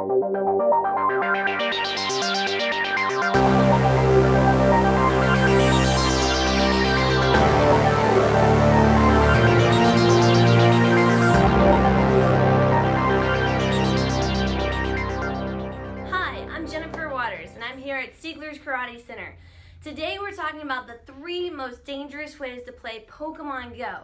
And I'm here at Seigler's Karate Center. Today we're talking about the 3 most dangerous ways to play Pokemon Go.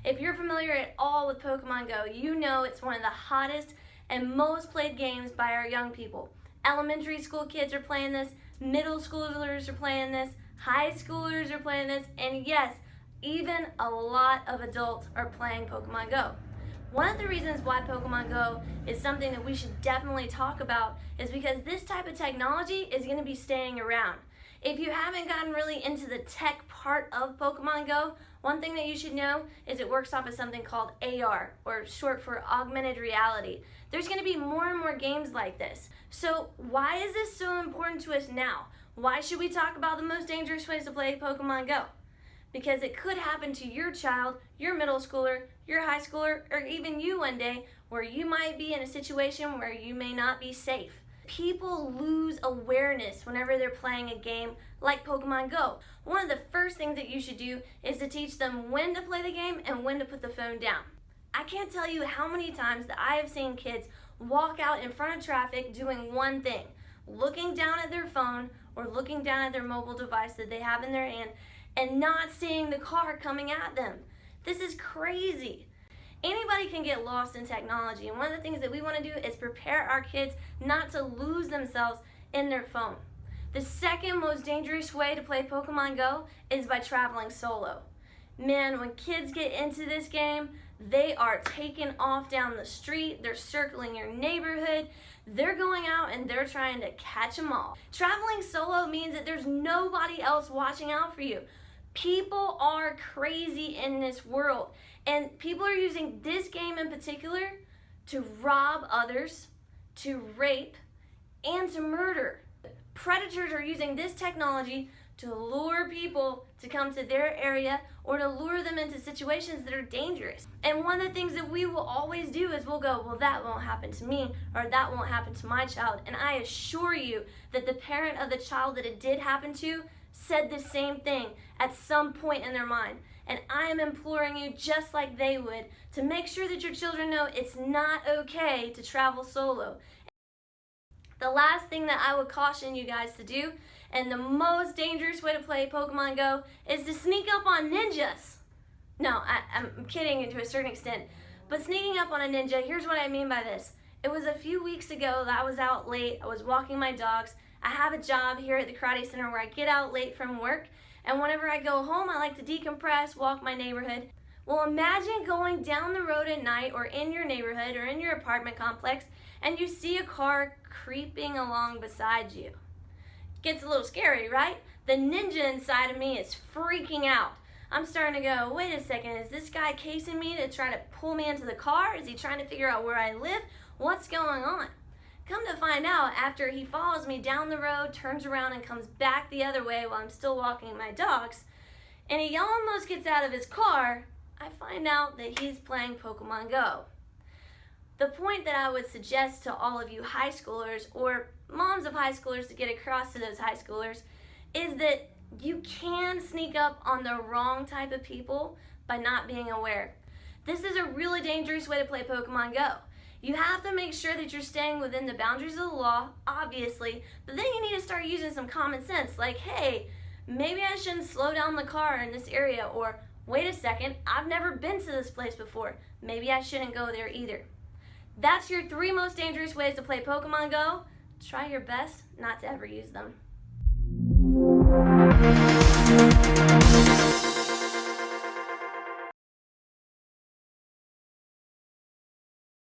If you're familiar at all with Pokemon Go, you know it's one of the hottest and most played games by our young people. Elementary school kids are playing this, middle schoolers are playing this, high schoolers are playing this, and yes, even a lot of adults are playing Pokemon Go. One of the reasons why Pokemon Go is something that we should definitely talk about is because this type of technology is going to be staying around. If you haven't gotten really into the tech part of Pokemon Go, one thing that you should know is it works off of something called AR, or short for augmented reality. There's going to be more and more games like this. So why is this so important to us now? Why should we talk about the most dangerous ways to play Pokemon Go? Because it could happen to your child, your middle schooler, your high schooler, or even you one day where you might be in a situation where you may not be safe. People lose awareness whenever they're playing a game like Pokemon Go. One of the first things that you should do is to teach them when to play the game and when to put the phone down. I can't tell you how many times that I have seen kids walk out in front of traffic doing one thing, looking down at their phone or looking down at their mobile device that they have in their hand and not seeing the car coming at them. This is crazy. Anybody can get lost in technology, and one of the things that we want to do is prepare our kids not to lose themselves in their phone. The second most dangerous way to play Pokemon Go is by traveling solo. Man, when kids get into this game, they are taking off down the street, they're circling your neighborhood, they're going out and they're trying to catch them all. Traveling solo means that there's nobody else watching out for you. People are crazy in this world, and people are using this game in particular to rob others, to rape, and to murder. Predators are using this technology to lure people to come to their area or to lure them into situations that are dangerous. And one of the things that we will always do is we'll go, well, that won't happen to me, or that won't happen to my child. And I assure you that the parent of the child that it did happen to said the same thing at some point in their mind. And I am imploring you, just like they would, to make sure that your children know it's not okay to travel solo. The last thing that I would caution you guys to do, and the most dangerous way to play Pokemon Go, is to sneak up on ninjas. No, I'm kidding to a certain extent, but sneaking up on a ninja, here's what I mean by this. It was a few weeks ago that I was out late, I was walking my dogs. I have a job here at the Karate Center where I get out late from work, and whenever I go home, I like to decompress, walk my neighborhood. Well, imagine going down the road at night or in your neighborhood or in your apartment complex, and you see a car creeping along beside you. Gets a little scary, right? The ninja inside of me is freaking out. I'm starting to go, wait a second, is this guy casing me to try to pull me into the car? Is he trying to figure out where I live? What's going on? Come to find out, after he follows me down the road, turns around and comes back the other way while I'm still walking my dogs, and he almost gets out of his car, I find out that he's playing Pokemon Go. The point that I would suggest to all of you high schoolers or moms of high schoolers to get across to those high schoolers is that you can sneak up on the wrong type of people by not being aware. This is a really dangerous way to play Pokemon Go. You have to make sure that you're staying within the boundaries of the law, obviously, but then you need to start using some common sense, like, hey, maybe I shouldn't slow down the car in this area, or wait a second, I've never been to this place before. Maybe I shouldn't go there either. That's your 3 most dangerous ways to play Pokemon Go. Try your best not to ever use them.